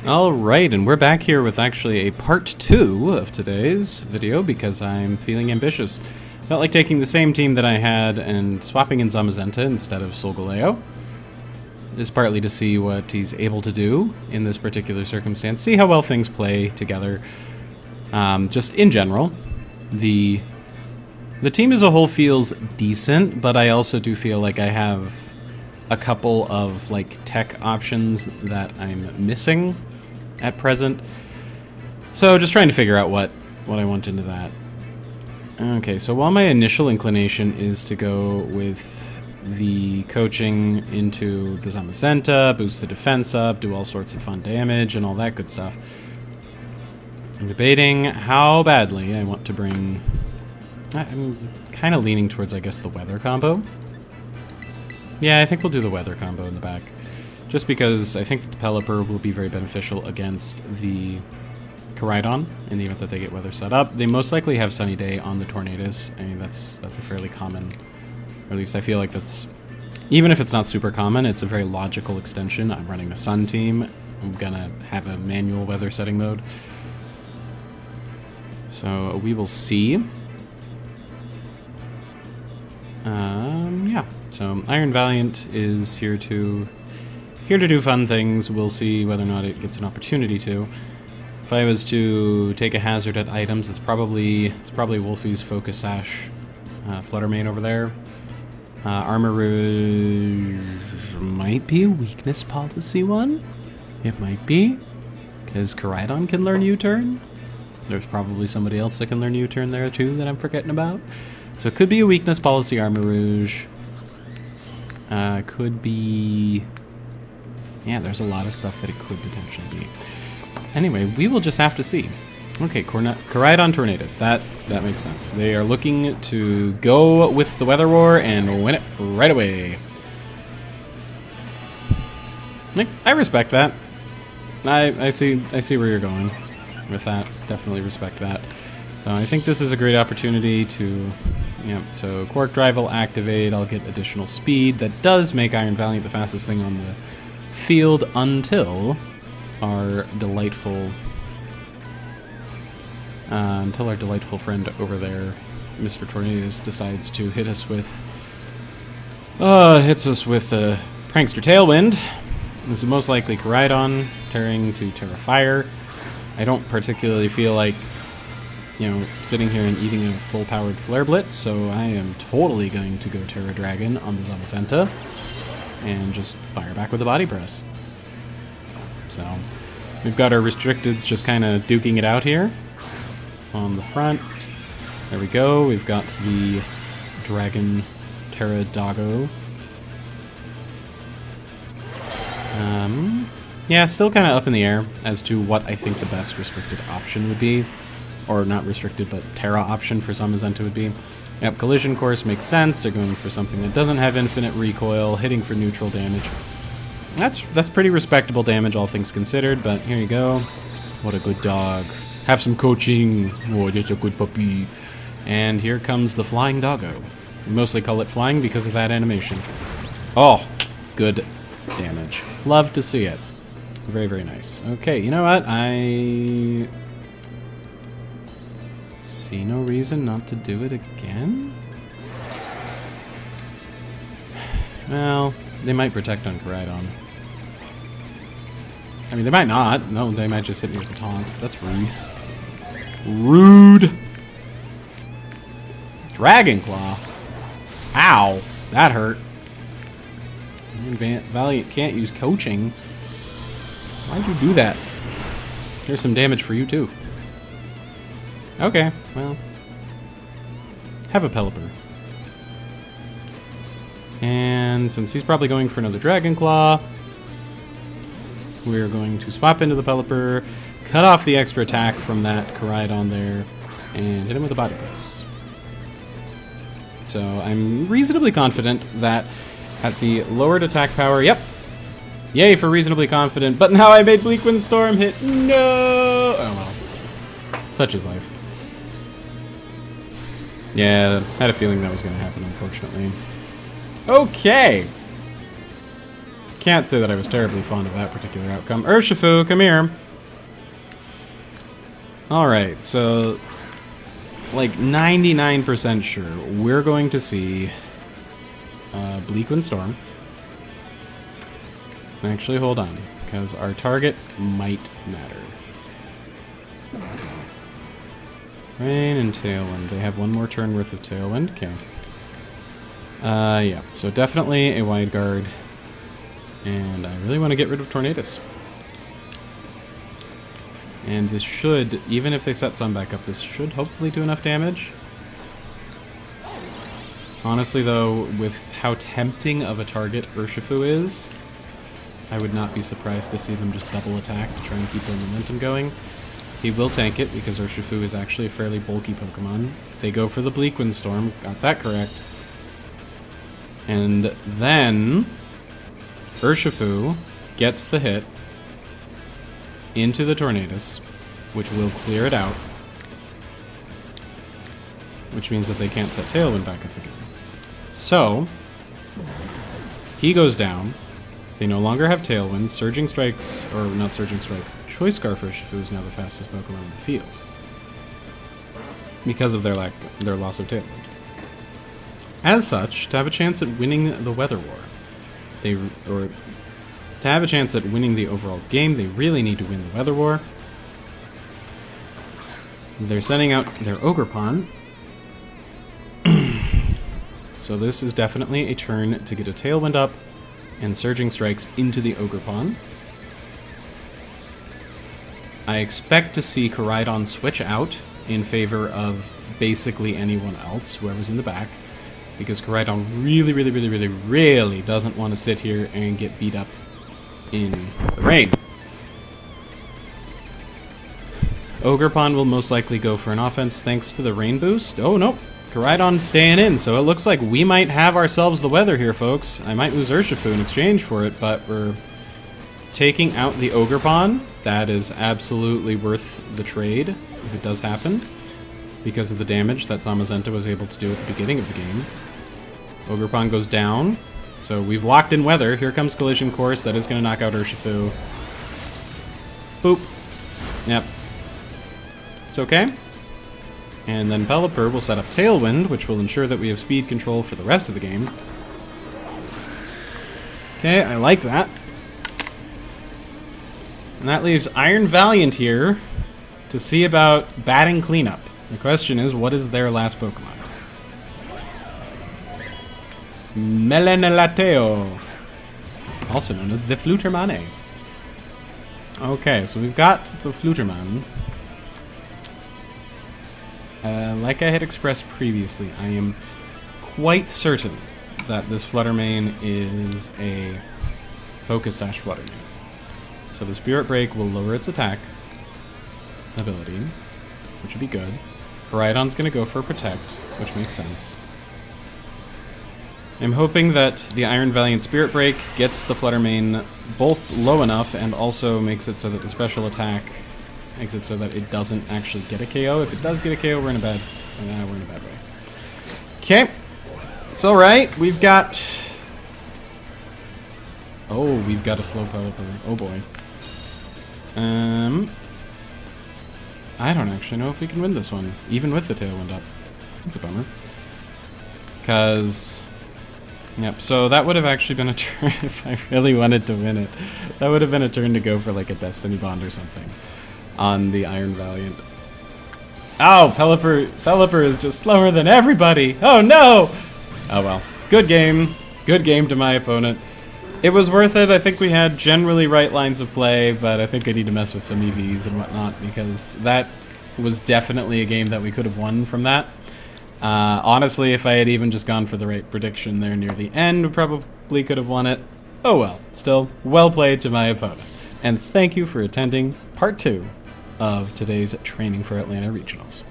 Alright, and we're back here with actually a part 2 of today's video because I'm feeling ambitious. Felt like taking the same team that I had and swapping in Zamazenta instead of Solgaleo. Just partly to see what he's able to do in this particular circumstance, see how well things play together. Just in general, the team as a whole feels decent, but I also do feel like I have a couple of like tech options that I'm missing at present. So just trying to figure out what I want into that. Okay, so while my initial inclination is to go with the coaching into the Zamazenta, boost the defense up, do all sorts of fun damage and all that good stuff, I'm debating how badly I want to bring... I'm kind of leaning towards, I guess, the weather combo. Yeah, I think we'll do the weather combo in the back. Just because I think the Pelipper will be very beneficial against the Koraidon in the event that they get weather set up. They most likely have Sunny Day on the Tornadus. I mean, that's a fairly common, or at least I feel like that's, even if it's not super common, it's a very logical extension. I'm running a Sun team. I'm gonna have a manual weather setting mode. So we will see. Yeah. So Iron Valiant is here to do fun things. We'll see whether or not it gets an opportunity to. If I was to take a hazard at items, it's probably Wolfie's Focus Sash, Fluttermane over there. Armor Rouge might be a weakness policy one. It might be, because Koraidon can learn U-turn. There's probably somebody else that can learn U-turn there too that I'm forgetting about. So it could be a weakness policy Armor Rouge. Could be... Yeah, there's a lot of stuff that it could potentially be. Anyway, we will just have to see. Okay, Koraidon Tornadus. That makes sense. They are looking to go with the Weather Roar and win it right away. I respect that. I see where you're going with that. Definitely respect that. So I think this is a great opportunity to... Yeah, so Quark Drive will activate. I'll get additional speed. That does make Iron Valiant the fastest thing on the field until our delightful friend over there, Mr. Tornadus, decides to hit us with Prankster Tailwind. This is most likely Koraidon tearing to Terra Fire. I don't particularly feel like, you know, sitting here and eating a full-powered Flare Blitz, so I am totally going to go Terra Dragon on the Zamazenta and just fire back with a Body Press. So we've got our restricteds just kind of duking it out here on the front. There we go. We've got the Dragon Terra Doggo. Yeah, still kind of up in the air as to what I think the best restricted option would be. Or not restricted, but Terra option for Zamazenta would be. Yep, Collision Course makes sense. They're going for something that doesn't have infinite recoil, hitting for neutral damage. That's pretty respectable damage, all things considered, but here you go. What a good dog. Have some coaching. Oh, that's a good puppy. And here comes the Flying Doggo. We mostly call it flying because of that animation. Oh, good damage. Love to see it. Very, very nice. Okay, you know what? I see no reason not to do it again. Well, they might protect on Koraidon. I mean, they might not. No, they might just hit me with a taunt. That's rude. Rude! Dragon Claw. Ow! That hurt. Valiant can't use coaching. Why'd you do that? Here's some damage for you, too. Okay, well. Have a Pelipper. And since he's probably going for another Dragon Claw, we're going to swap into the Pelipper, cut off the extra attack from that Koraidon there, and hit him with a Body Press. So I'm reasonably confident that at the lowered attack power, yep. Yay for reasonably confident, but now I made Bleak Windstorm hit. No! Oh well. Such is life. Yeah, had a feeling that was going to happen, unfortunately. Okay. can't say that I was terribly fond of that particular outcome. Urshifu, come here. Alright, so like 99% sure we're going to see Bleakwind Storm. Actually, hold on, because our target might matter. Rain and Tailwind. They have one more turn worth of Tailwind. Okay. Yeah, so definitely a wide guard. And I really want to get rid of Tornadus. And this should, even if they set Sun back up, this should hopefully do enough damage. Honestly, though, with how tempting of a target Urshifu is, I would not be surprised to see them just double attack to try and keep their momentum going. He will tank it because Urshifu is actually a fairly bulky Pokemon. They go for the Bleakwind Storm, got that correct. And then Urshifu gets the hit into the Tornadus, which will clear it out, which means that they can't set Tailwind back up again. So, he goes down. They no longer have Tailwind. Surging Strikes, or not Surging Strikes, Choice Scarf Urshifu is now the fastest Pokemon in the field because of their loss of Tailwind. As such, to have a chance at winning the Weather War, to have a chance at winning the overall game, they really need to win the Weather War. They're sending out their Ogerpon. So this is definitely a turn to get a Tailwind up and Surging Strikes into the Ogerpon. I expect to see Koraidon switch out in favor of basically anyone else, whoever's in the back, because Koraidon really doesn't want to sit here and get beat up in the rain. Ogerpon will most likely go for an offense thanks to the rain boost. Oh, nope. Koraidon's staying in, so it looks like we might have ourselves the weather here, folks. I might lose Urshifu in exchange for it, but we're taking out the Ogerpon. That is absolutely worth the trade, if it does happen, because of the damage that Zamazenta was able to do at the beginning of the game. Ogerpon goes down, so we've locked in weather. Here comes Collision Course. That is going to knock out Urshifu. Boop. Yep. It's okay. And then Pelipper will set up Tailwind, which will ensure that we have speed control for the rest of the game. Okay, I like that. And that leaves Iron Valiant here to see about batting cleanup. The question is, what is their last Pokemon? Melenelateo, also known as the Flutermane. Okay, so we've got the Fluterman. Like I had expressed previously, I am quite certain that this Fluttermane is a Focus Sash Fluttermane. So the Spirit Break will lower its attack ability, which would be good. Koraidon's going to go for Protect, which makes sense. I'm hoping that the Iron Valiant Spirit Break gets the Fluttermane both low enough and also makes it so that the special attack makes it so that it doesn't actually get a KO. If it does get a KO, we're in a bad way. Okay. It's alright. We've got... Oh, we've got a slow Pelipper. Oh boy. I don't actually know if we can win this one, even with the Tailwind up. That's a bummer. Because... Yep, so that would have actually been a turn if I really wanted to win it. That would have been a turn to go for like a Destiny Bond or something on the Iron Valiant. Oh, Pelipper is just slower than everybody. Oh no! Oh well. Good game. Good game to my opponent. It was worth it. I think we had generally right lines of play, but I think I need to mess with some EVs and whatnot because that was definitely a game that we could have won from that. Honestly, if I had even just gone for the right prediction there near the end, we probably could have won it. Oh well. Still, well played to my opponent. And thank you for attending part 2 of today's Training for Atlanta Regionals.